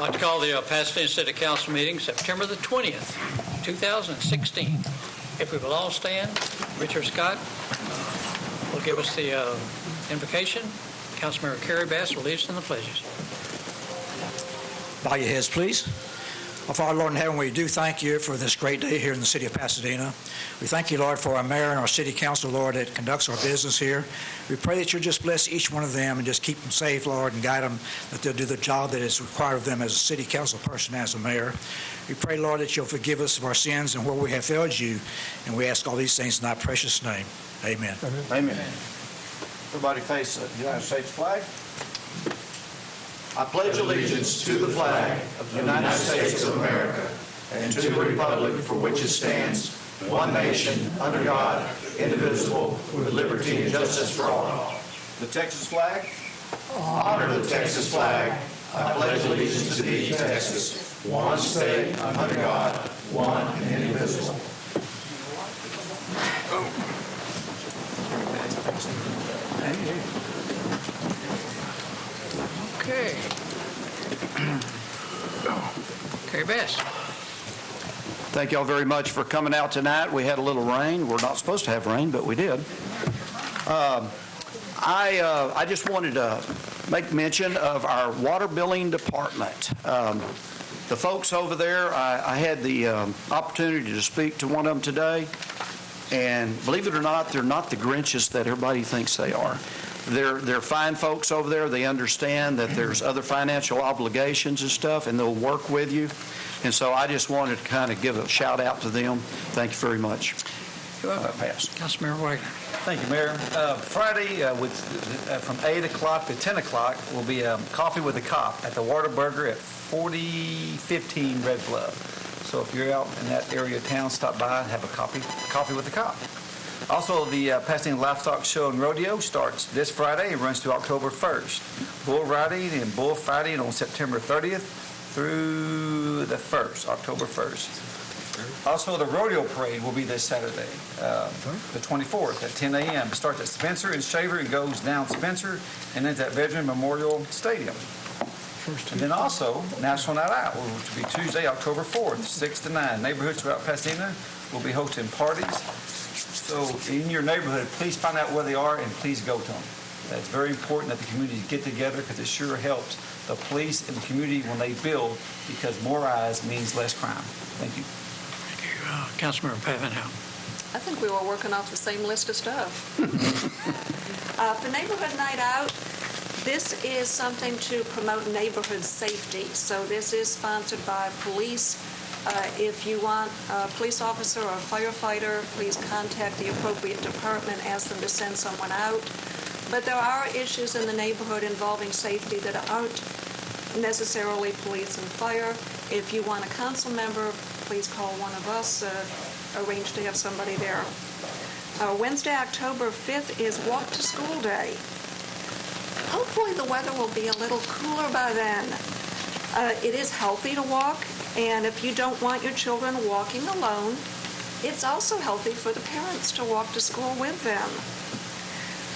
I'd like to call the Pasadena City Council meeting September the 20th, 2016. If we will all stand, Richard Scott will give us the invocation. Councilmember Carrie Bass will lead us in the pledges. Bow your heads, please. Our Father, Lord in heaven, we do thank you for this great day here in the city of Pasadena. We thank you, Lord, for our mayor and our city council, Lord, that conducts our business here. We pray that you'll just bless each one of them and just keep them safe, Lord, and guide them, that they'll do the job that is required of them as a city council person, as a mayor. We pray, Lord, that you'll forgive us of our sins and where we have failed you, and we ask all these things in thy precious name. Amen. Amen. Everybody face the United States flag. I pledge allegiance to the flag of the United States of America and to the republic for which it stands, one nation, under God, indivisible, with liberty and justice for all. The Texas flag. Honor the Texas flag. I pledge allegiance to thee, Texas, one state, under God, one and indivisible. Okay. Carrie Bass. Thank y'all very much for coming out tonight. We had a little rain. We're not supposed to have rain, but we did. I just wanted to make mention of our water billing department. The folks over there, I had the opportunity to speak to one of them today, and believe it or not, they're not the Grinches that everybody thinks they are. They're fine folks over there. They understand that there's other financial obligations and stuff, and they'll work with you. And so I just wanted to kind of give a shout out to them. Thank you very much. You're welcome. Pass. Councilmember Wagner. Thank you, Mayor. Friday, from 8 o'clock to 10 o'clock, will be Coffee with a Cop at the Whataburger at 4015 Red Bluff. So if you're out in that area of town, stop by and have a coffee with a cop. Also, the Pasadena Livestock Show and Rodeo starts this Friday and runs through October 1st. Bull riding and bull fighting on September 30th through the 1st, October 1st. Also, the rodeo parade will be this Saturday, the 24th at 10 a.m. It starts at Spencer and Shaver and goes down Spencer and ends at Veteran Memorial Stadium. And then also, National Night Out, which will be Tuesday, October 4th, 6 to 9. Neighborhoods throughout Pasadena will be hosting parties. So in your neighborhood, please find out where they are and please go to them. It's very important that the community get together because it sure helps the police and the community when they build, because more eyes means less crime. Thank you. Thank you. Councilmember Pavanel. I think we were working off the same list of stuff. For Neighborhood Night Out, this is something to promote neighborhood safety. So this is sponsored by police. If you want a police officer or a firefighter, please contact the appropriate department, ask them to send someone out. But there are issues in the neighborhood involving safety that aren't necessarily police and fire. If you want a council member, please call one of us, arrange to have somebody there. Wednesday, October 5th is Walk to School Day. Hopefully the weather will be a little cooler by then. It is healthy to walk, and if you don't want your children walking alone, it's also healthy for the parents to walk to school with them.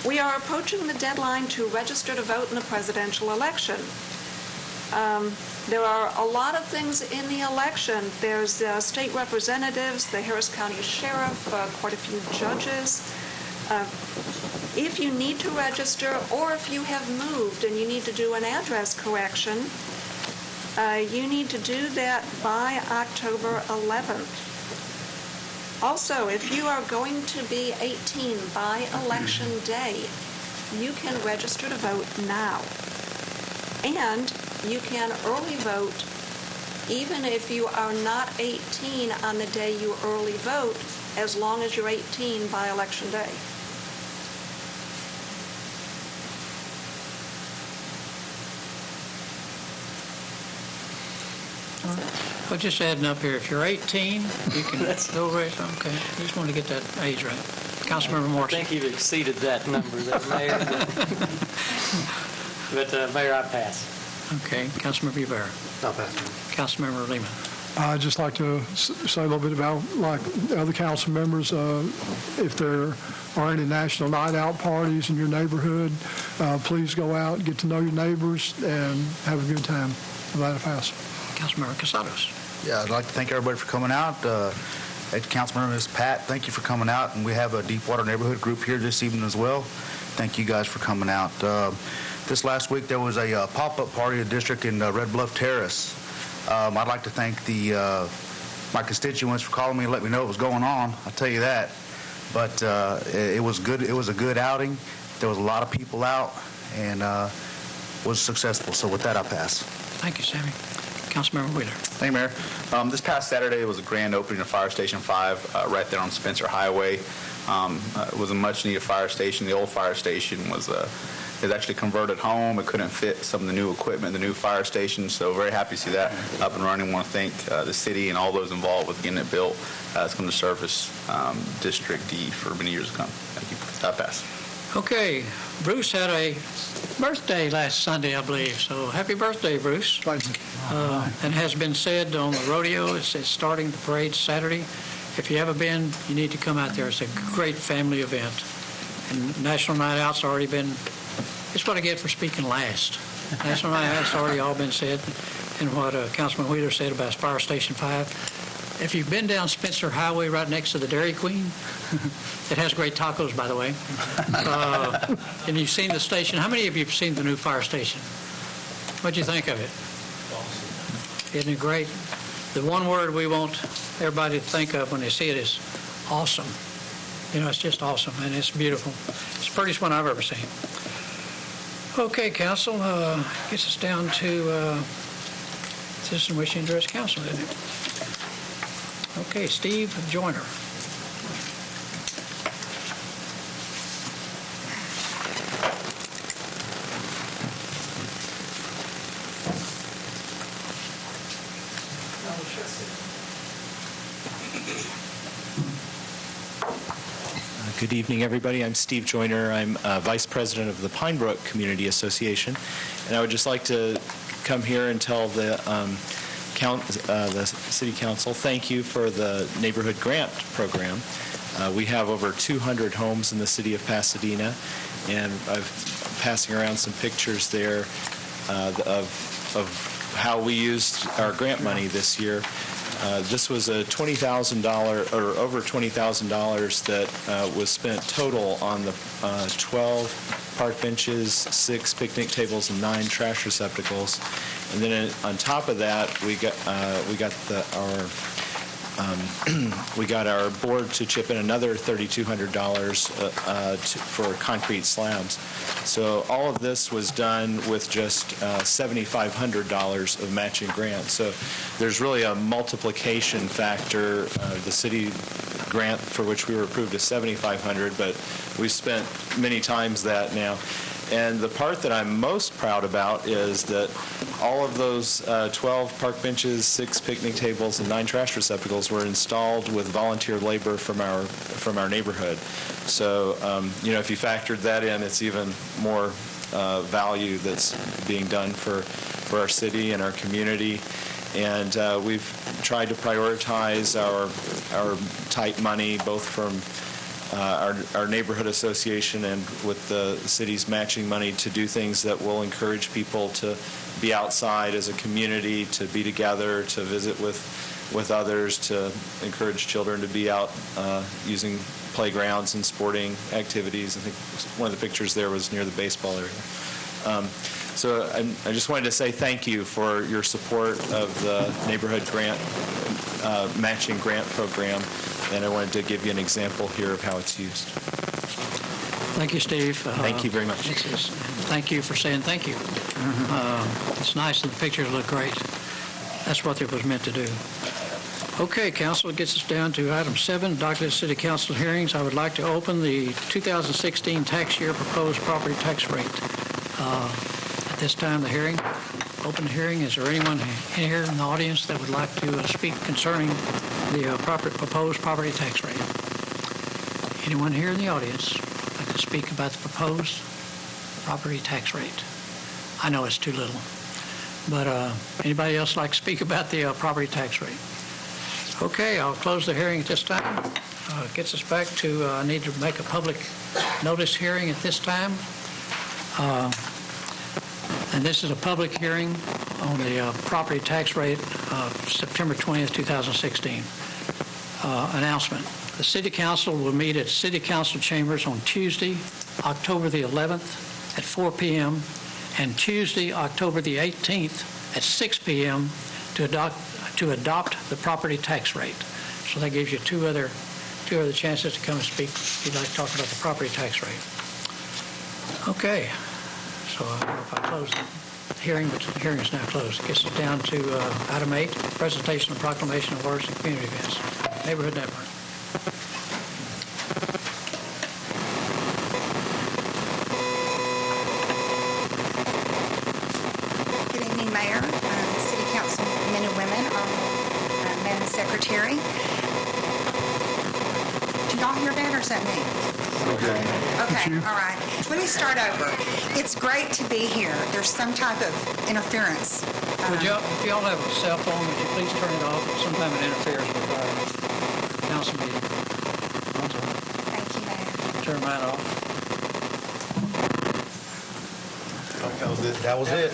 We are approaching the deadline to register to vote in the presidential election. There are a lot of things in the election. There's state representatives, the Harris County Sheriff, quite a few judges. If you need to register, or if you have moved and you need to do an address correction, you need to do that by October 11th. Also, if you are going to be 18 by Election Day, you can register to vote now. And you can early vote even if you are not 18 on the day you early vote, as long as you're 18 by Election Day. Well, just adding up here, if you're 18, you can go race. Okay, you just want to get that age right. Councilmember Morrison. I think you've exceeded that number, Mayor. But Mayor, I pass. Okay, Councilmember Ybarra. I'll pass. Councilmember Lehman. I'd just like to say a little bit about, like the other council members, if there are any national night out parties in your neighborhood, please go out, get to know your neighbors, and have a good time. Glad to pass. Councilmember Casados. Yeah, I'd like to thank everybody for coming out. Councilmember Ms. Pat, thank you for coming out. And we have a Deepwater neighborhood group here this evening as well. Thank you guys for coming out. This last week there was a pop-up party of district in Red Bluff Terrace. I'd like to thank my constituents for calling me and let me know what was going on. I'll tell you that. But it was good. It was a good outing. There was a lot of people out, and was successful. So with that, I pass. Thank you, Sammy. Councilmember Wheeler. Thank you, Mayor. This past Saturday was a grand opening of Fire Station 5 right there on Spencer Highway. It was a much-needed fire station. The old fire station was actually converted home. It couldn't fit some of the new equipment, the new fire station, so very happy to see that up and running. I want to thank the city and all those involved with getting it built. It's going to service District D for many years to come. Thank you. I pass. Okay, Bruce had a birthday last Sunday, I believe, so happy birthday, Bruce. Thank you. And has been said on the rodeo, it's starting the parade Saturday. If you haven't been, you need to come out there. It's a great family event. And National Night Out's already been, it's what I get for speaking last. National Night Out's already all been said, and what Councilman Wheeler said about Fire Station 5. If you've been down Spencer Highway right next to the Dairy Queen, it has great tacos, by the way, and you've seen the station. How many of you have seen the new fire station? What'd you think of it? Awesome. Isn't it great? The one word we want everybody to think of when they see it is awesome. You know, it's just awesome, and it's beautiful. It's the prettiest one I've ever seen. Okay, Council, gets us down to citizen wishing to address council, isn't it? Okay, Steve Joyner. Good evening, everybody. I'm Steve Joyner. I'm Vice President of the Pine Brook Community Association, and I would just like to come here and tell the City Council thank you for the Neighborhood Grant Program. We have over 200 homes in the city of Pasadena, and I'm passing around some pictures there of how we used our grant money this year. This was a $20,000 or over $20,000 that was spent total on the 12 park benches, 6 picnic tables, and 9 trash receptacles. And then on top of that, we got our board to chip in another $3,200 for concrete slabs. So all of this was done with just $7,500 of matching grants. So there's really a multiplication factor. The city grant for which we were approved is $7,500, but we've spent many times that now. And the part that I'm most proud about is that all of those 12 park benches, 6 picnic tables, and 9 trash receptacles were installed with volunteer labor from our neighborhood. So, if you factored that in, it's even more value that's being done for our city and our community. And we've tried to prioritize our tight money, both from our neighborhood association and with the city's matching money, to do things that will encourage people to be outside as a community, to be together, to visit with others, to encourage children to be out using playgrounds and sporting activities. I think one of the pictures there was near the baseball area. So I just wanted to say thank you for your support of the neighborhood grant matching grant program, and I wanted to give you an example here of how it's used. Thank you, Steve. Thank you very much. Thank you for saying thank you. It's nice and the pictures look great. That's what it was meant to do. Okay, Council, it gets us down to item 7, docket City Council hearings. I would like to open the 2016 tax year proposed property tax rate. At this time, the hearing, open hearing. Is there anyone here in the audience that would like to speak concerning the proposed property tax rate? Anyone here in the audience like to speak about the proposed property tax rate? I know it's too little. But anybody else like to speak about the property tax rate? Okay, I'll close the hearing at this time. Gets us back to, I need to make a public notice hearing at this time. And this is a public hearing on the property tax rate September 20th, 2016. Announcement. The City Council will meet at City Council Chambers on Tuesday, October the 11th at 4 p.m. and Tuesday, October the 18th at 6 p.m. to adopt the property tax rate. So that gives you two other chances to come and speak if you'd like to talk about the property tax rate. Okay. So I don't know if I close the hearing, but the hearing is now closed. It gets us down to item 8, presentation and proclamation of arts and community events. Neighborhood Network. Good evening, Mayor, City Council men and women, Madam Secretary. Do y'all hear that, or is that me? Okay, all right. Let me start over. It's great to be here. There's some type of interference. If y'all have a cell phone, would you please turn it off? Sometimes it interferes with our council meeting. Thank you, Mayor. Turn mine off. That was it.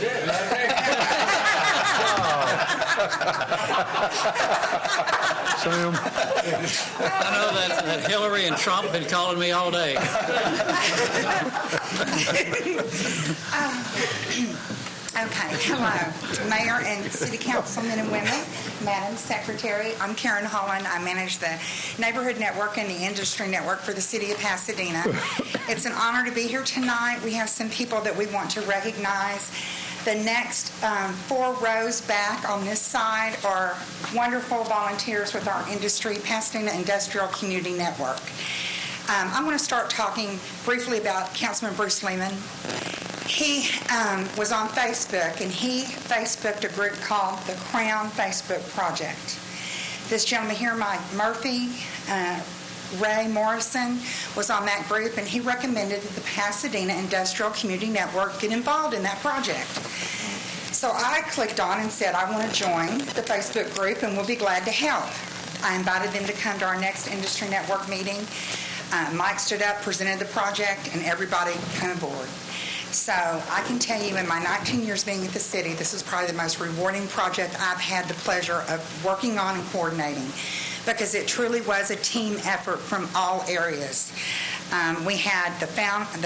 Sam? I know that Hillary and Trump have been calling me all day. Okay, hello, Mayor and City Councilmen and women, Madam Secretary. I'm Karen Holland. I manage the Neighborhood Network and the Industry Network for the City of Pasadena. It's an honor to be here tonight. We have some people that we want to recognize. The next 4 rows back on this side are wonderful volunteers with our industry, Pasadena Industrial Community Network. I'm going to start talking briefly about Councilman Bruce Lehman. He was on Facebook, and he Facebooked a group called the Crown Facebook Project. This gentleman here, Mike Murphy, Ray Morrison, was on that group, and he recommended that the Pasadena Industrial Community Network get involved in that project. So I clicked on and said, I want to join the Facebook group, and we'll be glad to help. I invited them to come to our next Industry Network meeting. Mike stood up, presented the project, and everybody came aboard. So I can tell you in my 19 years being at the city, this is probably the most rewarding project I've had the pleasure of working on and coordinating, because it truly was a team effort from all areas. We had the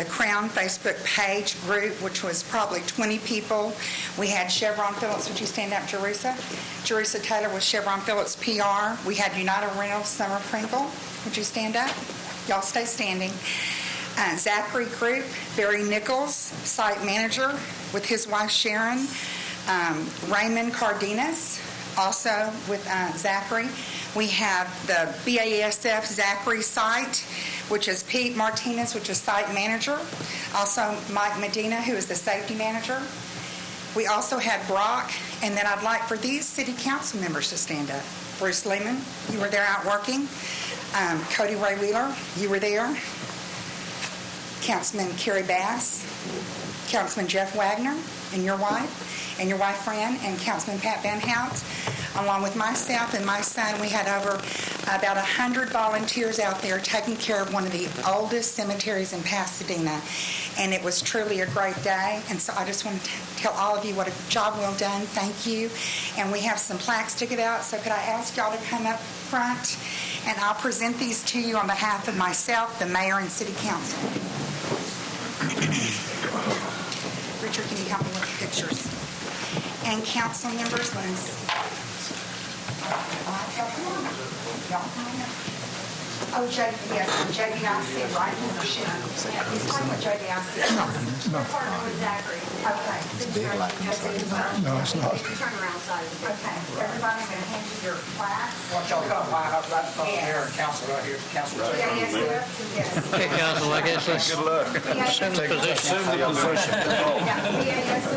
Crown Facebook page group, which was probably 20 people. We had Chevron Phillips. Would you stand up, Jerisa? Jerisa Taylor with Chevron Phillips PR. We had United Rentals, Summer Pringle. Would you stand up? Y'all stay standing. Zachary Group, Barry Nichols, site manager with his wife Sharon. Raymond Cardenas, also with Zachary. We have the BASF Zachary site, which is Pete Martinez, which is site manager. Also Mike Medina, who is the safety manager. We also had Brock, and then I'd like for these city council members to stand up. Bruce Lehman, you were there out working. Cody Ray Wheeler, you were there. Councilman Kerry Bass, Councilman Jeff Wagner, and your wife Fran, and Councilman Pat Van Hout, along with myself and my son. We had over about 100 volunteers out there taking care of one of the oldest cemeteries in Pasadena, and it was truly a great day. And so I just want to tell all of you what a job well done. Thank you. And we have some plaques to get out, so could I ask y'all to come up front, and I'll present these to you on behalf of myself, the mayor, and city council. Richard, can you help me with the pictures? And council members, let's see. Oh, yes, JDIC, right? He's talking about JDIC. No. We're partnering with Zachary. Okay. It's big like inside. No, it's not. Turn around side. Okay. Everybody, I'm going to hand you your plaques. Want y'all to come right from here and council right here. Council right here. Yes. Okay, council, I guess let's assume the position.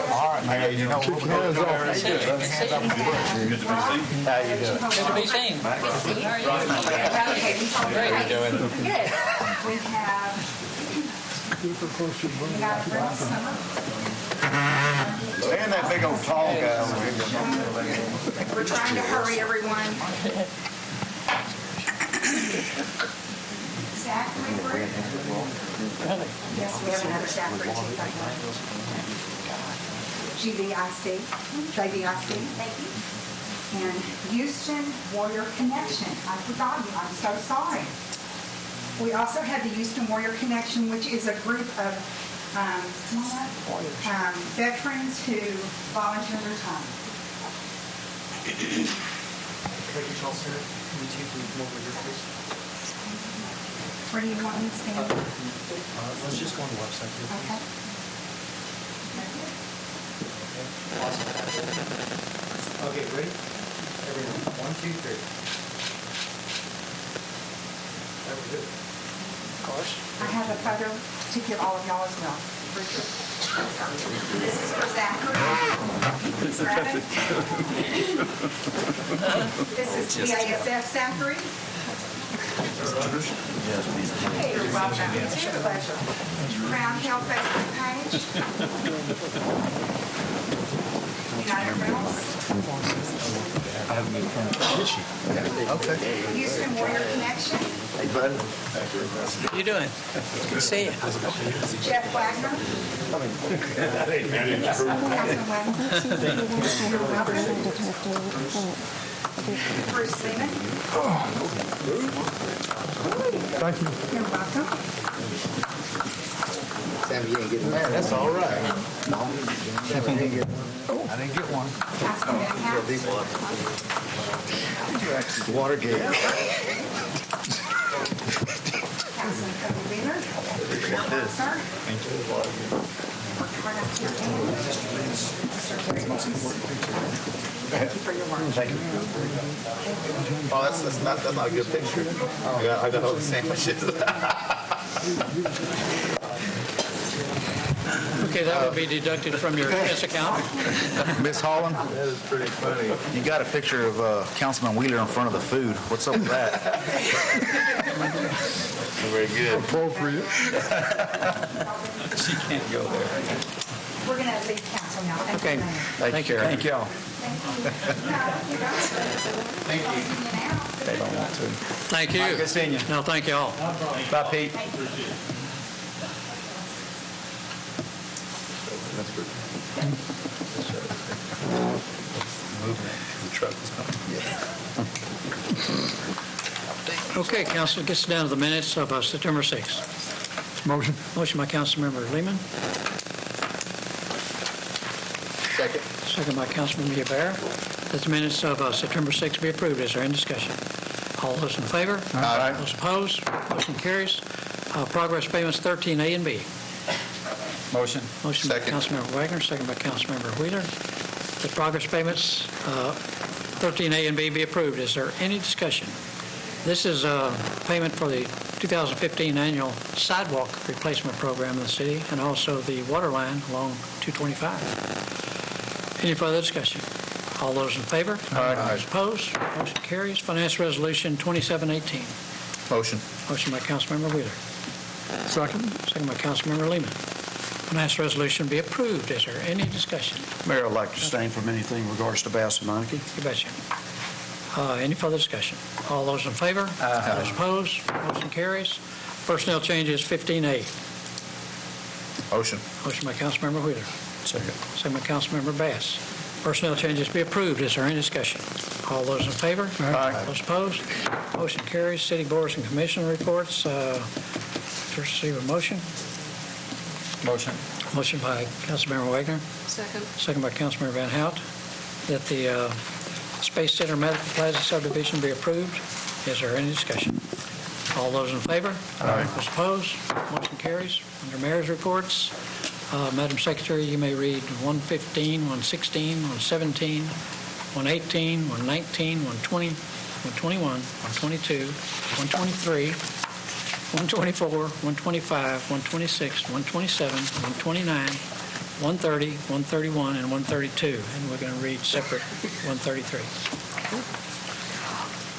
All right, Mayor, you know, Keep your hands off. how you doing? Good to be seen. Great. Good. We have Super close to the United Rentals Summer. Stand that big old tall guy over here. We're trying to hurry, everyone. Zachary, yes, we have another Zachary too. GVIC, JVIC. Thank you. And Houston Warrior Connection. I forgot you. I'm so sorry. We also have the Houston Warrior Connection, which is a group of veterans who volunteer their time. Where do you want me to stand? Let's just go on the website. Okay. Okay, ready? Everyone, 1, 2, 3. That was good. Of course. I have a photo to give all of y'all as well. This is for Zachary. This is BASF Zachary. Hey, you're welcome. It's your pleasure. Crown Hill Facebook page. United Rentals. Okay. Houston Warrior Connection. Hey, bud. How you doing? Good to see you. Jeff Wagner. Bruce Lehman. Thank you. You're welcome. Sammy, you ain't getting married. That's all right. No. Sammy, I didn't get one. Councilman House. Watergate. Councilman Cody Wheeler. Sir. Thank you. Worked hard up here. Mr. Terry Moses. Thank you for your work. Thank you. Oh, that's not a good picture. I got all the sandwiches. Okay, that will be deducted from your expense account. Miss Holland, That is pretty funny. you got a picture of Councilman Wheeler in front of the food. What's up with that? Very good. Appropriate. She can't go there. We're going to leave council now. Thank Okay. you, Mayor. Thank you. Thank y'all. Thank you. No, you don't. Thank you. They don't want to. Thank you. Good seeing you. No, thank you all. Bye, Pete. The truck is coming. Okay, council gets down to the minutes of September 6th. Motion. Motion by Councilmember Lehman, Second. second by Councilmember Yubara, that the minutes of September 6th be approved. Is there any discussion? All those in favor? Aye. Those opposed? Motion carries. Progress payments 13A and B. Motion. Motion by Second. Councilmember Wagner, second by Councilmember Wheeler. The progress payments 13A and B be approved. Is there any discussion? This is a payment for the 2015 annual sidewalk replacement program in the city and also the water line along 225. Any further discussion? All those in favor? Aye. Those opposed? Motion carries. Finance Resolution 2718. Motion. Motion by Councilmember Wheeler. Second. Second by Councilmember Lehman. Finance resolution be approved. Is there any discussion? Mayor, I'd like to abstain from anything in regards to Bass and Montague. You betcha. Any further discussion? All those in favor? Those opposed? Motion carries. Personnel changes 15A. Motion. Motion by Councilmember Wheeler. Second. Second by Councilmember Bass. Personnel changes be approved. Is there any discussion? All those in favor? Aye. Those opposed? Motion carries. City boards and commission reports. To receive a motion. Motion. Motion by Councilmember Wagner. Second. Second by Councilmember Van Hout, that the Space Center Medical Plaza subdivision be approved. Is there any discussion? All those in favor? Aye. Those opposed? Motion carries. Under mayor's reports, Madam Secretary, you may read 115, 116, 117, 118, 119, 120, 121, 122, 123, 124, 125, 126, 127, 129, 130, 131, and 132. And we're going to read separate 133.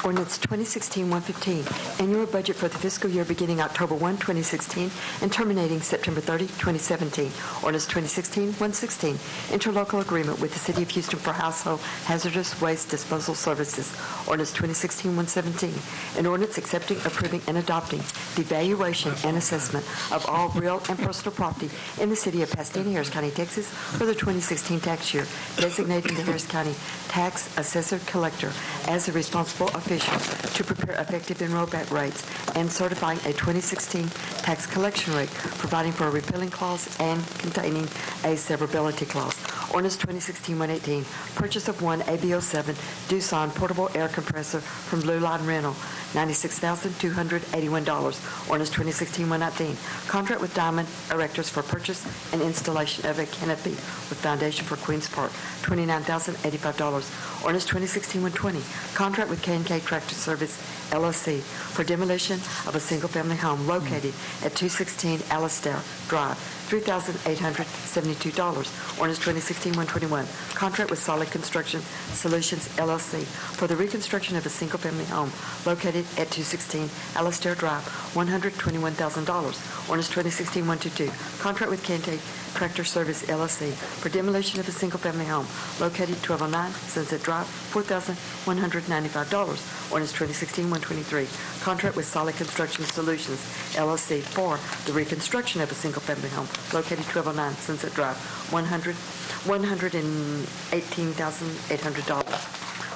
Ordinance 2016-115, annual budget for the fiscal year beginning October 1, 2016, and terminating September 30, 2017. Ordinance 2016-116, interlocal agreement with the City of Houston for household hazardous waste disposal services. Ordinance 2016-117, an ordinance accepting, approving, and adopting the valuation and assessment of all real and personal property in the City of Pasadena, Harris County, Texas, for the 2016 tax year, designating the Harris County Tax Assessor Collector as the responsible official to prepare effective and rollback rates and certifying a 2016 tax collection rate, providing for a repealing clause and containing a severability clause. Ordinance 2016-118, purchase of one ABO7 Doosan portable air compressor from Blue Line Rental, $96,281. Ordinance 2016-119, contract with Diamond Erectors for purchase and installation of a canopy with foundation for Queens Park, $29,085. Ordinance 2016-120, contract with K&K Tractor Service, LLC, for demolition of a single-family home located at 216 Alistair Drive, $3,872. Ordinance 2016-121, contract with Solid Construction Solutions, LLC, for the reconstruction of a single-family home located at 216 Alistair Drive, $121,000. Ordinance 2016-122, contract with K&K Tractor Service, LLC, for demolition of a single-family home located at 1209 Sunset Drive, $4,195. Ordinance 2016-123, contract with Solid Construction Solutions, LLC, for the reconstruction of a single-family home located at 1209 Sunset Drive, $118,800.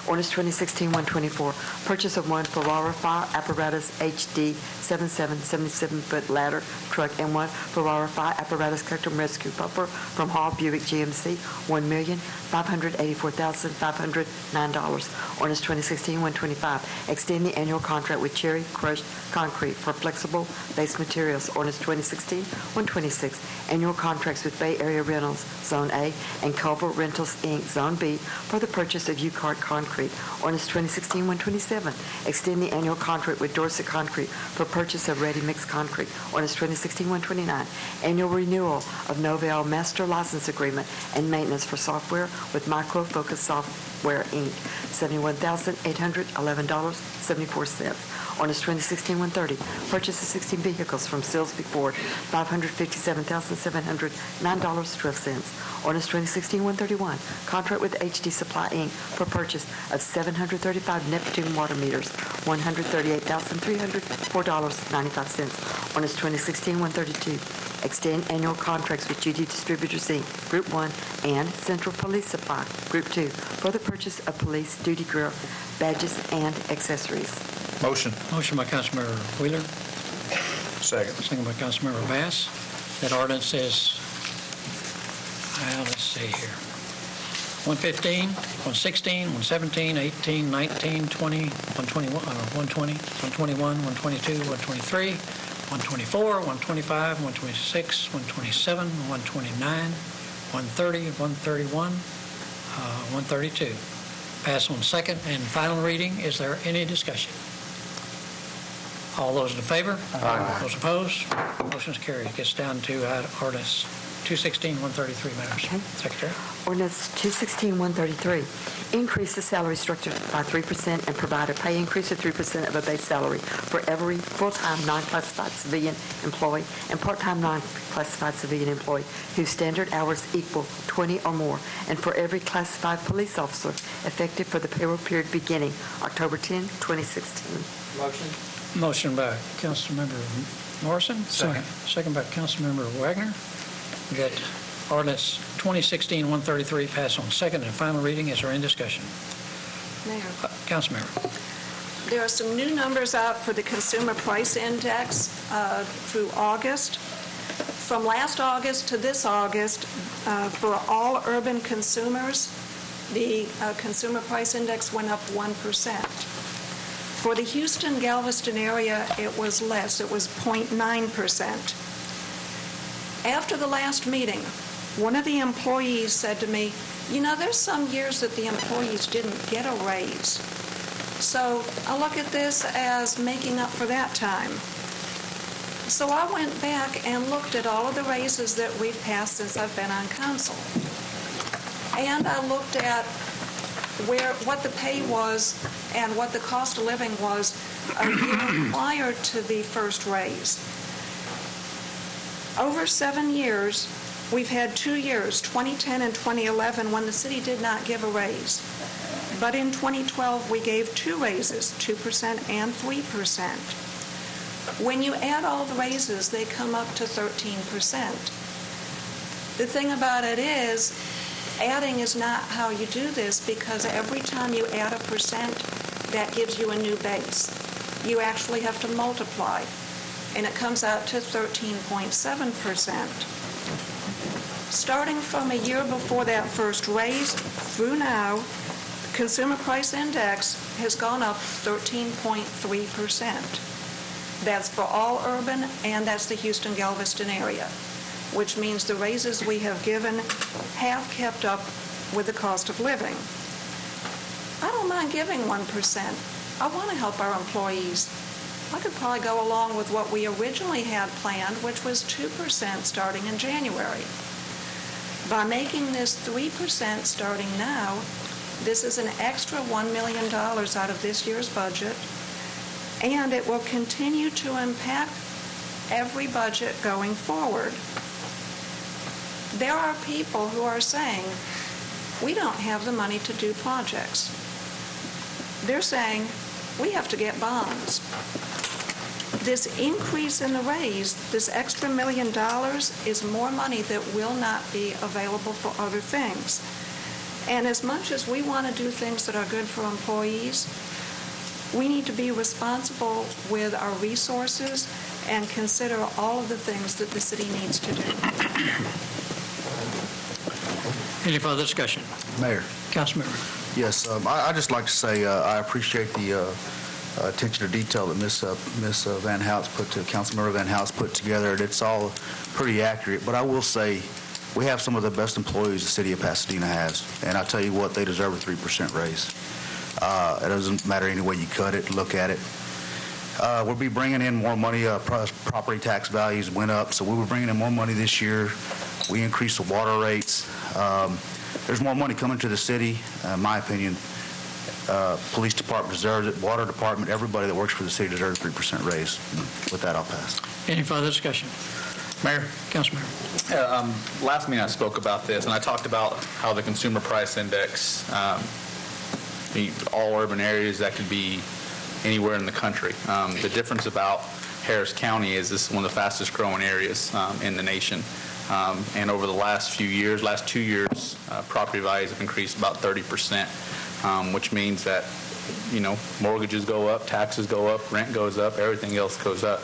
Ordinance 2016-124, purchase of one Ferrara Fire Apparatus HD 77-77-foot ladder truck and one Ferrara Fire Apparatus Custom Rescue Pumper from Hall Buick GMC, $1,584,509. Ordinance 2016-125, extend the annual contract with Cherry Crushed Concrete for flexible base materials. Ordinance 2016-126, annual contracts with Bay Area Rentals, Zone A, and Culver Rentals, Inc., Zone B, for the purchase of U-Cart concrete. Ordinance 2016-127, extend the annual contract with Dorset Concrete for purchase of ready-mix concrete. Ordinance 2016-129, annual renewal of Novell Master License Agreement and maintenance for software with Micro Focus Software, Inc., $71,811.74. Ordinance 2016-130, purchase of 16 vehicles from Silsby Ford, $557,709.12. Ordinance 2016-131, contract with HD Supply, Inc. for purchase of 735 Neptune water meters, $138,304.95. Ordinance 2016-132, extend annual contracts with GD Distributors, Inc., Group 1, and Central Police Supply, Group 2, for the purchase of police duty gear, badges, and accessories. Motion. Motion by Councilmember Wheeler. Second. Second by Councilmember Bass. That ordinance is, let's see here, 115, 116, 117, 18, 19, 20, 121, 120, 121, 122, 123, 124, 125, 126, 127, 129, 130, 131, 132. Pass on second and final reading. Is there any discussion? All those in favor? Aye. Those opposed? Motion is carried. Gets down to ordinance 216-133, Madam Secretary. Ordinance 216-133, increase the salary structure by 3% and provide a pay increase of 3% of a base salary for every full-time non-classified civilian employee and part-time non-classified civilian employee whose standard hours equal 20 or more, and for every classified police officer effective for the payroll period beginning October 10, 2016. Motion? Motion by Councilmember Morrison. Second. Second by Councilmember Wagner. We got ordinance 2016-133 pass on second and final reading. Is there any discussion? Mayor, Councilmember. there are some new numbers out for the Consumer Price Index through August. From last August to this August, for all urban consumers, the Consumer Price Index went up 1%. For the Houston-Galveston area, it was less. It was 0.9%. After the last meeting, one of the employees said to me, there's some years that the employees didn't get a raise. So I look at this as making up for that time. So I went back and looked at all of the raises that we've passed since I've been on council. And I looked at what the pay was and what the cost of living was a year prior to the first raise. Over 7 years, we've had 2 years, 2010 and 2011, when the city did not give a raise. But in 2012, we gave 2 raises, 2% and 3%. When you add all the raises, they come up to 13%. The thing about it is, adding is not how you do this, because every time you add a percent, that gives you a new base. You actually have to multiply, and it comes out to 13.7%. Starting from a year before that first raise through now, Consumer Price Index has gone up 13.3%. That's for all urban, and that's the Houston-Galveston area, which means the raises we have given have kept up with the cost of living. I don't mind giving 1%. I want to help our employees. I could probably go along with what we originally had planned, which was 2% starting in January. By making this 3% starting now, this is an extra $1 million out of this year's budget, and it will continue to impact every budget going forward. There are people who are saying, we don't have the money to do projects. They're saying, we have to get bonds. This increase in the raise, this extra $1 million, is more money that will not be available for other things. And as much as we want to do things that are good for employees, we need to be responsible with our resources and consider all of the things that the city needs to do. Any further discussion? Mayor. Councilmember. Yes, I'd just like to say I appreciate the attention to detail that Ms. Van Hout's Councilmember Van Hout's put together. It's all pretty accurate, but I will say we have some of the best employees the city of Pasadena has, and I tell you what, they deserve a 3% raise. It doesn't matter any way you cut it, look at it. We'll be bringing in more money. Property tax values went up, so we were bringing in more money this year. We increased the water rates. There's more money coming to the city, in my opinion. Police department deserves it. Water department, everybody that works for the city deserves a 3% raise. With that, I'll pass. Any further discussion? Mayor? Councilmember. Last meeting I spoke about this, and I talked about how the Consumer Price Index, all urban areas, that could be anywhere in the country. The difference about Harris County is this is one of the fastest growing areas in the nation. And over the last 2 years, property values have increased about 30%, which means that, mortgages go up, taxes go up, rent goes up, everything else goes up.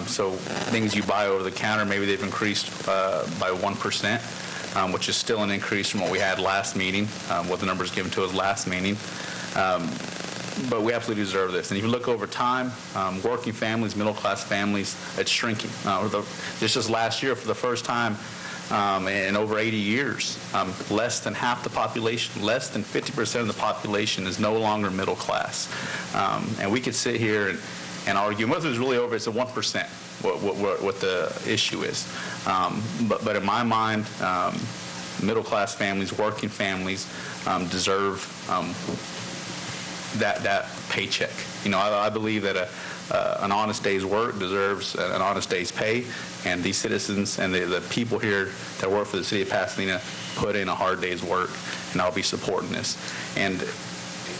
So things you buy over the counter, maybe they've increased by 1%, which is still an increase from what we had last meeting, what the numbers given to us last meeting. But we absolutely deserve this. And if you look over time, working families, middle-class families, it's shrinking. Just last year, for the first time in over 80 years, less than half the population, less than 50% of the population is no longer middle class. And we could sit here and argue, whether it's really over, it's a 1%, what the issue is. But in my mind, middle-class families, working families deserve that paycheck. I believe that an honest day's work deserves an honest day's pay, and these citizens and the people here that work for the city of Pasadena put in a hard day's work, and I'll be supporting this. And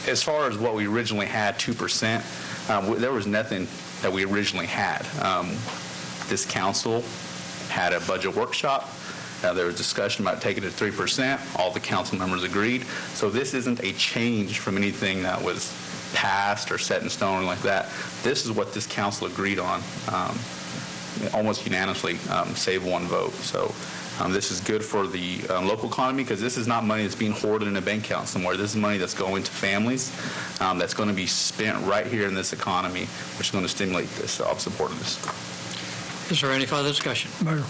as far as what we originally had, 2%, there was nothing that we originally had. This council had a budget workshop. There was discussion about taking it to 3%. All the council members agreed. So this isn't a change from anything that was passed or set in stone like that. This is what this council agreed on, almost unanimously, save one vote. So this is good for the local economy, because this is not money that's being hoarded in a bank account somewhere. This is money that's going to families, that's going to be spent right here in this economy, which is going to stimulate this. So I'm supporting this. Is there any further discussion? Mayor.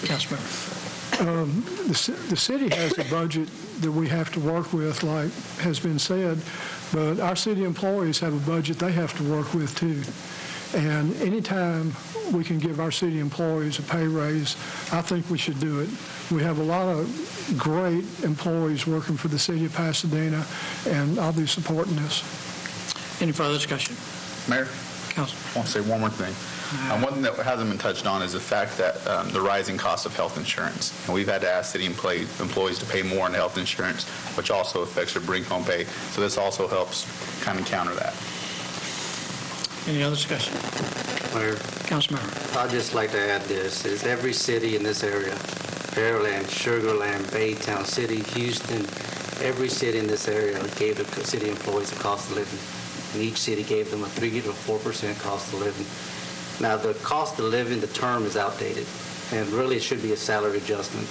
Councilmember. The city has a budget that we have to work with, like has been said, but our city employees have a budget they have to work with too. And anytime we can give our city employees a pay raise, I think we should do it. We have a lot of great employees working for the city of Pasadena, and I'll be supporting this. Any further discussion? Mayor, Council. I want to say one more thing. One thing that hasn't been touched on is the fact that the rising cost of health insurance. And we've had to ask city employees to pay more on health insurance, which also affects their bring-home pay. So this also helps kind of counter that. Any other discussion? Mayor, Councilmember. I'd just like to add this, is every city in this area, Pearland, Sugar Land, Baytown City, Houston, every city in this area gave the city employees a cost of living. And each city gave them a 3 to 4% cost of living. Now, the cost of living, the term is outdated, and really it should be a salary adjustment.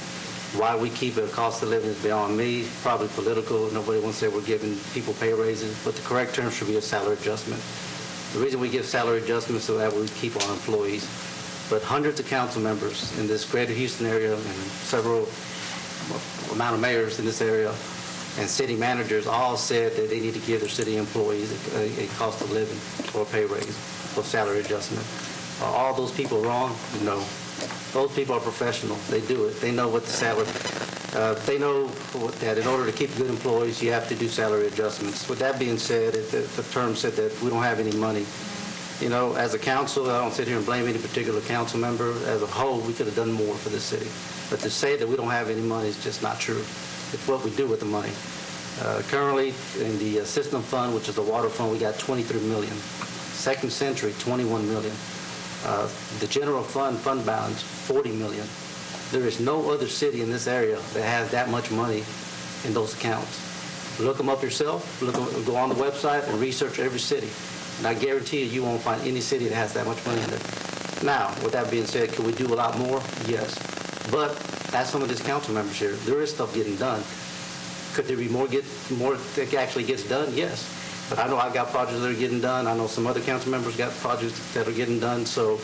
Why we keep it a cost of living is beyond me, probably political. Nobody wants to say we're giving people pay raises, but the correct term should be a salary adjustment. The reason we give salary adjustments so that we keep our employees. But hundreds of council members in this greater Houston area and several amount of mayors in this area and city managers all said that they need to give their city employees a cost of living or a pay raise or salary adjustment. Are all those people wrong? No. Those people are professional. They do it. They know what the salary. They know that in order to keep good employees, you have to do salary adjustments. With that being said, the term said that we don't have any money. You know, as a council, I don't sit here and blame any particular council member. As a whole, we could have done more for this city. But to say that we don't have any money is just not true. It's what we do with the money. Currently, in the system fund, which is the water fund, we got $23 million. Second Century, $21 million. The general fund balance, $40 million. There is no other city in this area that has that much money in those accounts. Look them up yourself. Go on the website and research every city. And I guarantee you won't find any city that has that much money in there. Now, with that being said, can we do a lot more? Yes. But as some of these council members here, there is stuff getting done. Could there be more that actually gets done? Yes. But I know I've got projects that are getting done. I know some other council members got projects that are getting done. So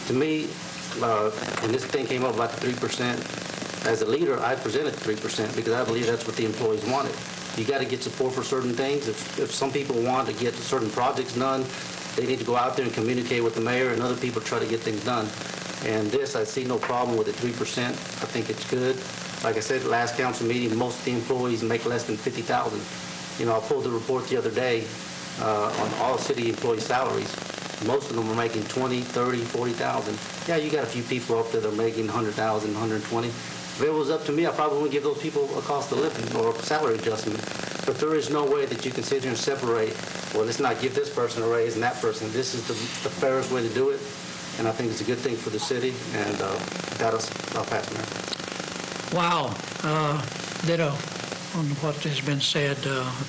to me, when this thing came up about the 3%, as a leader, I presented 3% because I believe that's what the employees wanted. You got to get support for certain things. If some people want to get certain projects done, they need to go out there and communicate with the mayor, and other people try to get things done. And this, I see no problem with the 3%. I think it's good. Like I said, last council meeting, most of the employees make less than $50,000. You know, I pulled the report the other day on all city employee salaries. Most of them are making $20,000, $30,000, $40,000. Yeah, you got a few people up there that are making $100,000, $120,000. If it was up to me, I probably wouldn't give those people a cost of living or a salary adjustment. But there is no way that you can sit here and separate, well, let's not give this person a raise and that person. This is the fairest way to do it, and I think it's a good thing for the city, and I'll pass, Mayor. Wow. Ditto on what has been said.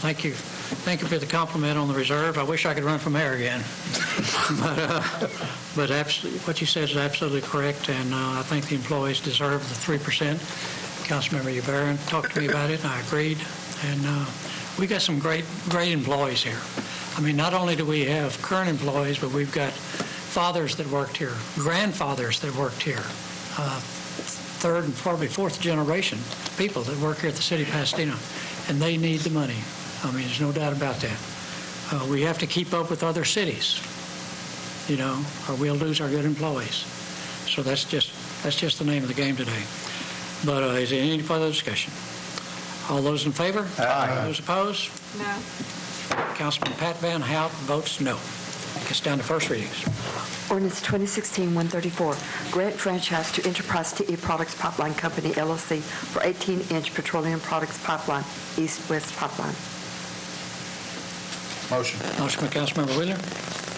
Thank you. Thank you for the compliment on the reserve. I wish I could run for mayor again. But absolutely, what you said is absolutely correct, and I think the employees deserve the 3%. Councilmember Ybarra talked to me about it, and I agreed. And we got some great employees here. I mean, not only do we have current employees, but we've got fathers that worked here, grandfathers that worked here, third and probably fourth generation people that work here at the city of Pasadena, and they need the money. I mean, there's no doubt about that. We have to keep up with other cities, you know, or we'll lose our good employees. So that's just the name of the game today. But is there any further discussion? All those in favor? Aye. Those opposed? No. Councilman Pat Van Hout votes no. Gets down to first readings. Ordinance 2016-134, grant franchise to Enterprise TE Products Pipeline Company, LLC, for 18-inch petroleum products pipeline, east-west pipeline. Motion. Motion by Councilmember Wheeler.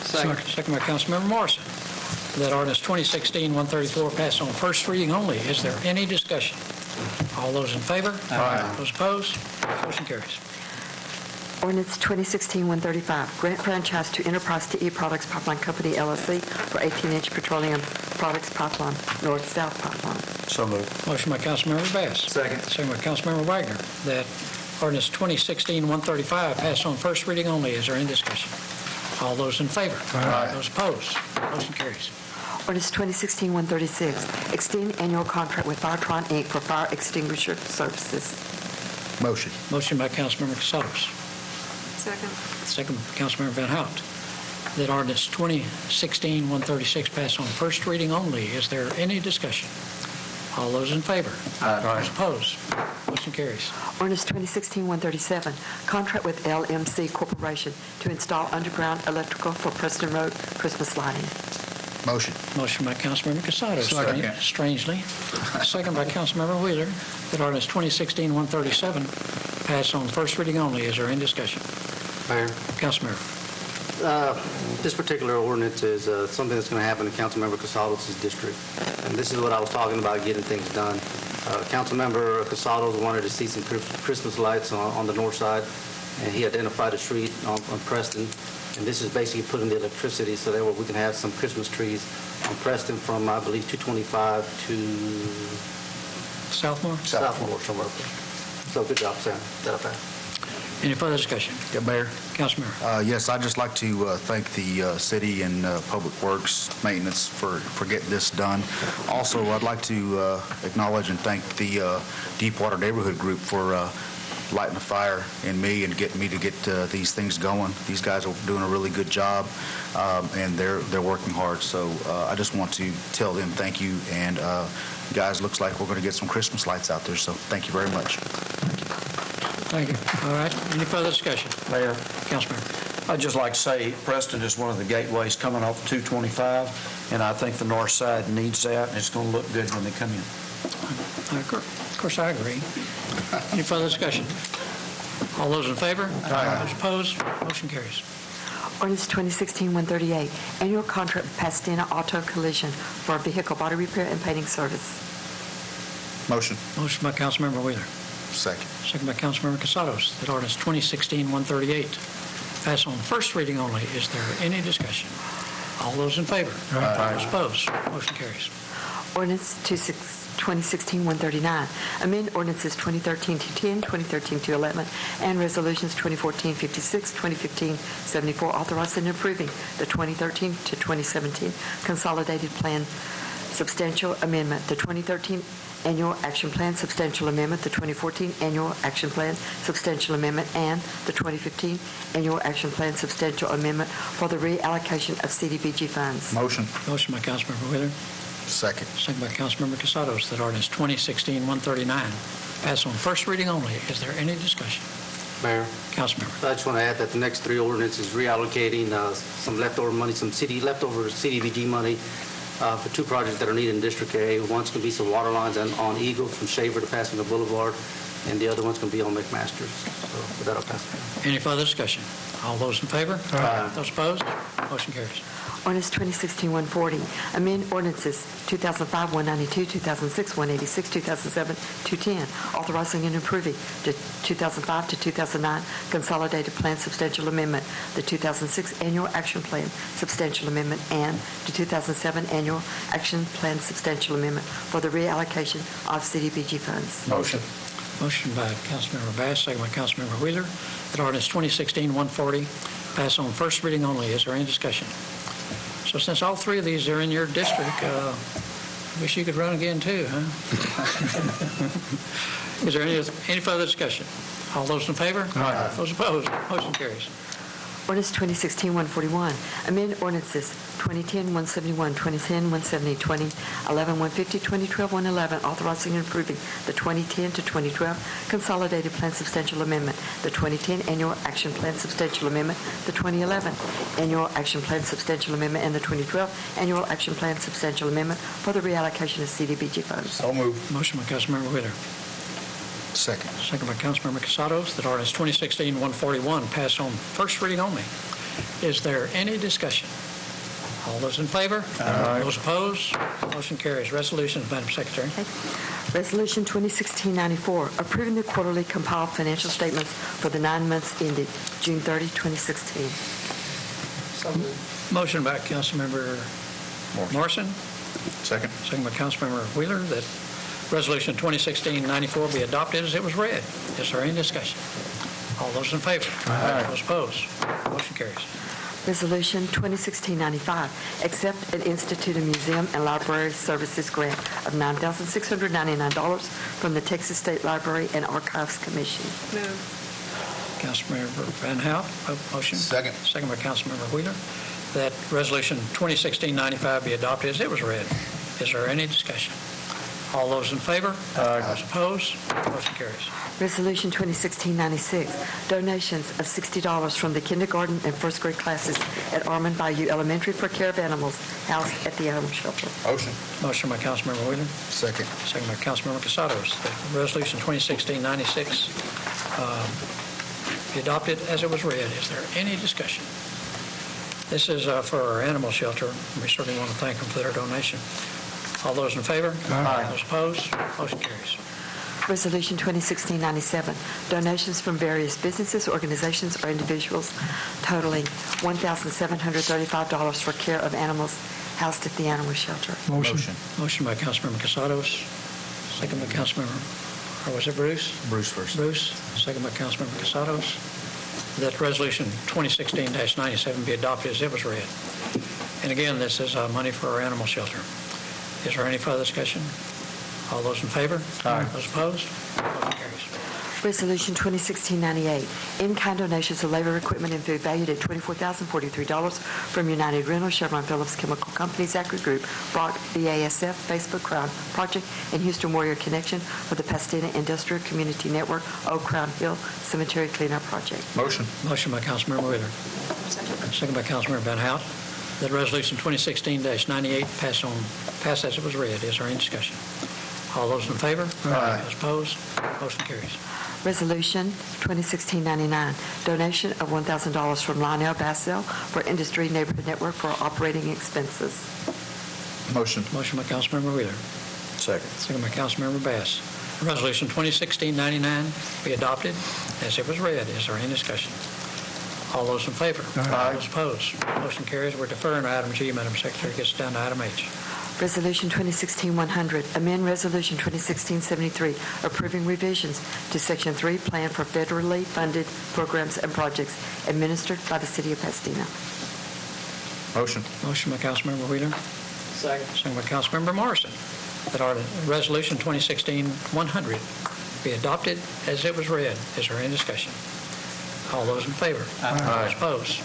Second by Councilmember Morrison. That ordinance 2016-134 pass on first reading only. Is there any discussion? All those in favor? Aye. Those opposed? Motion carries. Ordinance 2016-135, grant franchise to Enterprise TE Products Pipeline Company, LLC, for 18-inch petroleum products pipeline, north-south pipeline. So moved. Motion by Councilmember Bass. Second. Second by Councilmember Wagner. That ordinance 2016-135 pass on first reading only. Is there any discussion? All those in favor? Aye. Those opposed? Motion carries. Ordinance 2016-136, extend annual contract with Firetron, Inc. for fire extinguisher services. Motion. Motion by Councilmember Castelos. Second. Second by Councilmember Van Hout. that ordinance 2016-136 pass on first reading only. Is there any discussion? All those in favor? Those opposed? Motion carries. Ordinance 2016-137, contract with LMC Corporation to install underground electrical for Preston Road Christmas lighting. Motion. Motion by Councilmember Casado. Second. Strangely. Second by Councilmember Wheeler, that ordinance 2016-137 pass on first reading only. Is there any discussion? Mayor, Councilmember. this particular ordinance is something that's going to happen in Councilmember Casados' district. And this is what I was talking about, getting things done. Councilmember Casados wanted to see some Christmas lights on the north side, and he identified a street on Preston. And this is basically putting the electricity so that we can have some Christmas trees on Preston from, I believe, 225 to Southmore? Southmore somewhere. So good job, Sam. That'll pass. Any further discussion? Yeah, Mayor. Councilmember. Yes, I'd just like to thank the city and Public Works Maintenance for getting this done. Also, I'd like to acknowledge and thank the Deepwater Neighborhood Group for lighting the fire in me and getting me to get these things going. These guys are doing a really good job, and they're working hard. So I just want to tell them thank you. And guys, looks like we're going to get some Christmas lights out there. So thank you very much. Thank you. All right. Any further discussion? Mayor, Councilmember. I'd just like to say Preston is one of the gateways coming off 225, and I think the north side needs that, and it's going to look good when they come in. Of course, I agree. Any further discussion? All those in favor? Aye. Those opposed? Motion carries. Ordinance 2016-138, annual contract with Pasadena Auto Collision for vehicle body repair and painting service. Motion. Motion by Councilmember Wheeler. Second. Second by Councilmember Casados, that ordinance 2016-138 pass on first reading only. Is there any discussion? All those in favor? Aye. Those opposed? Motion carries. Ordinance 2016-139, amend ordinances 2013-210, 2013-211, and resolutions 2014-56, 2015-74, authorizing and approving the 2013-2017 consolidated plan substantial amendment, the 2013 Annual Action Plan Substantial Amendment, the 2014 Annual Action Plan Substantial Amendment, and the 2015 Annual Action Plan Substantial Amendment for the reallocation of CDBG funds. Motion. Motion by Councilmember Wheeler. Second. Second by Councilmember Casados, that ordinance 2016-139 pass on first reading only. Is there any discussion? Mayor, Councilmember. I just want to add that the next three ordinances reallocating some leftover money, some leftover CDBG money for two projects that are needed in District A. One's going to be some water lines on Eagle from Shaver to Pasadena Boulevard, and the other one's going to be on McMaster's. So with that, I'll pass it. Any further discussion? All those in favor? Aye. Those opposed? Motion carries. Ordinance 2016-140, amend ordinances 2005-192, 2006-186, 2007-210, authorizing and approving the 2005 to 2009 Consolidated Plan Substantial Amendment, the 2006 Annual Action Plan Substantial Amendment, and the 2007 Annual Action Plan Substantial Amendment for the reallocation of CDBG funds. Motion. Motion by Councilmember Bass, second by Councilmember Wheeler, that ordinance 2016-140 pass on first reading only. Is there any discussion? So since all three of these are in your district, I wish you could run again too, huh? Is there any further discussion? All those in favor? Aye. Those opposed? Motion carries. Ordinance 2016-141, amend ordinances 2010-171, 2010-170, 2011-150, 2012-111, authorizing and approving the 2010 to 2012 Consolidated Plan Substantial Amendment, the 2010 Annual Action Plan Substantial Amendment, the 2011 Annual Action Plan Substantial Amendment, and the 2012 Annual Action Plan Substantial Amendment for the reallocation of CDBG funds. So moved. Motion by Councilmember Wheeler. Second. Second by Councilmember Casados, that ordinance 2016-141 pass on first reading only. Is there any discussion? All those in favor? Aye. Those opposed? Motion carries. Resolutions, Madam Secretary. Resolution 2016-94, approving the quarterly compiled financial statements for the 9 months ended June 30, 2016. Motion by Councilmember Morrison. Second. Second by Councilmember Wheeler, that Resolution 2016-94 be adopted as it was read. Is there any discussion? All those in favor? Aye. Those opposed? Motion carries. Resolution 2016-95, accept and institute a museum and library services grant of $9,699 from the Texas State Library and Archives Commission. Move. Councilmember Van Hout, motion. Second. Second by Councilmember Wheeler, that Resolution 2016-95 be adopted as it was read. Is there any discussion? All those in favor? Those opposed? Motion carries. Resolution 2016-96, donations of $60 from the kindergarten and first grade classes at Armand Bayou Elementary for care of animals housed at the animal shelter. Motion. Motion by Councilmember Wheeler, Second. second by Councilmember Casados, that Resolution 2016-96 be adopted as it was read. Is there any discussion? This is for our animal shelter, and we certainly want to thank them for their donation. All those in favor? Aye. Those opposed? Motion carries. Resolution 2016-97, donations from various businesses, organizations, or individuals totaling $1,735 for care of animals housed at the animal shelter. Motion. Motion by Councilmember Casados, second by Councilmember, or was it Bruce? Bruce first. Bruce, second by Councilmember Casados, that Resolution 2016-97 be adopted as it was read. And again, this is money for our animal shelter. Is there any further discussion? All those in favor? Aye. Those opposed? Motion carries. Resolution 2016-98, in-kind donations of labor, equipment, and food valued at $24,043 from United Rental, Chevron Phillips Chemical Company, Zachary Group, Brock, BASF, Facebook Crown Project, and Houston Warrior Connection for the Pasadena Industrial Community Network Old Crown Hill Cemetery Cleanup Project. Motion. Motion by Councilmember Wheeler, second by Councilmember Van Hout, that Resolution 2016-98 pass as it was read. Is there any discussion? All those in favor? Aye. Those opposed? Motion carries. Resolution 2016-99, donation of $1,000 from Lionel Bassell for Industry Neighborhood Network for operating expenses. Motion. Motion by Councilmember Wheeler, Second. second by Councilmember Bass. Resolution 2016-99 be adopted as it was read. Is there any discussion? All those in favor? Aye. Those opposed? Motion carries. We're deferring item G, Madam Secretary. Gets down to item H. Resolution 2016-100, amend Resolution 2016-73, approving revisions to Section 3, Plan for Federally Funded Programs and Projects administered by the City of Pasadena. Motion. Motion by Councilmember Wheeler, Second. second by Councilmember Morrison, that our Resolution 2016-100 be adopted as it was read. Is there any discussion? All those in favor? Aye. Those opposed?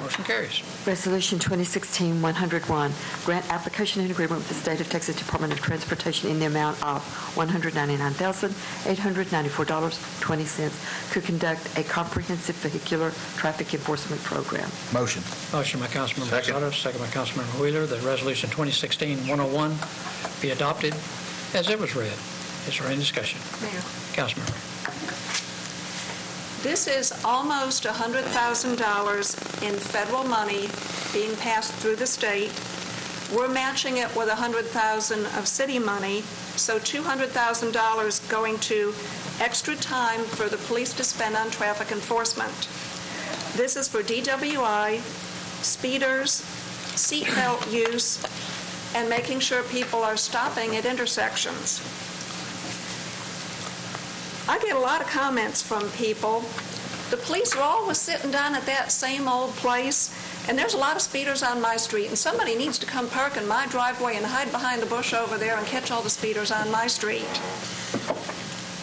Motion carries. Resolution 2016-101, grant application and agreement with the State of Texas Department of Transportation in the amount of $199,894.20 to conduct a comprehensive vehicular traffic enforcement program. Motion. Motion by Councilmember Second. Casados, second by Councilmember Wheeler, that Resolution 2016-101 be adopted as it was read. Is there any discussion? Mayor. Councilmember. This is almost $100,000 in federal money being passed through the state. We're matching it with $100,000 of city money, so $200,000 going to extra time for the police to spend on traffic enforcement. This is for DWI, speeders, seatbelt use, and making sure people are stopping at intersections. I get a lot of comments from people. The police are always sitting down at that same old place, and there's a lot of speeders on my street, and somebody needs to come park in my driveway and hide behind the bush over there and catch all the speeders on my street.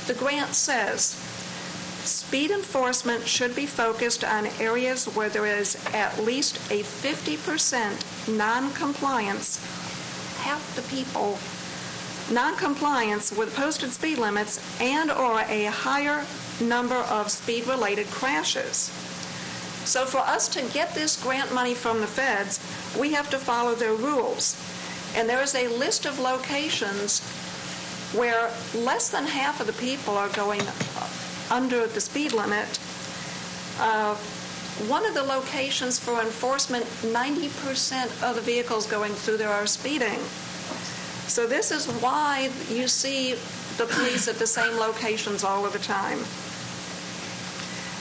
The grant says speed enforcement should be focused on areas where there is at least a 50% non-compliance, half the people non-compliance with posted speed limits and/or a higher number of speed-related crashes. So for us to get this grant money from the feds, we have to follow their rules. And there is a list of locations where less than half of the people are going under the speed limit. One of the locations for enforcement, 90% of the vehicles going through there are speeding. So this is why you see the police at the same locations all of the time.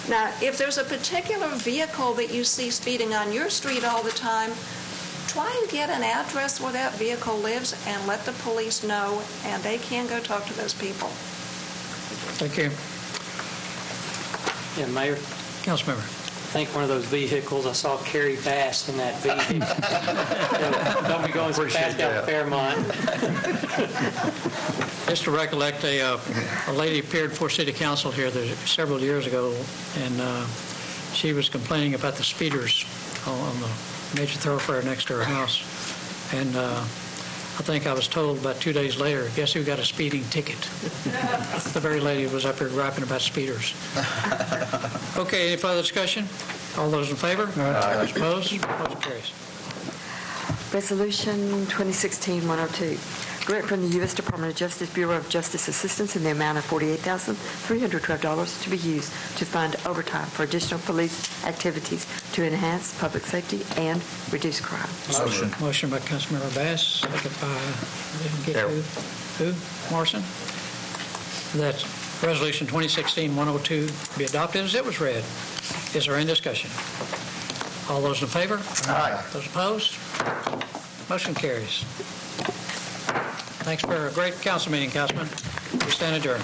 Now, if there's a particular vehicle that you see speeding on your street all the time, try and get an address where that vehicle lives and let the police know, and they can go talk to those people. Thank you. Yeah, Mayor, Councilmember. I think one of those vehicles, I saw Carrie Bass in that vehicle. Don't be going so fast down Fairmont. Just to recollect, a lady appeared before City Council here several years ago, and she was complaining about the speeders on the major thoroughfare next to her house. And I think I was told about 2 days later, guess who got a speeding ticket? The very lady who was up here griping about speeders. Okay, any further discussion? All those in favor? Aye. Those opposed? Motion carries. Resolution 2016-102, grant from the U.S. Department of Justice Bureau of Justice Assistance in the amount of $48,312 to be used to fund overtime for additional police activities to enhance public safety and reduce crime. Motion by Councilmember Bass, second by, I didn't get who? Morrison? That Resolution 2016-102 be adopted as it was read. Is there any discussion? All those in favor? Aye. Those opposed? Motion carries. Thanks for a great council meeting, Councilman. We stand adjourned.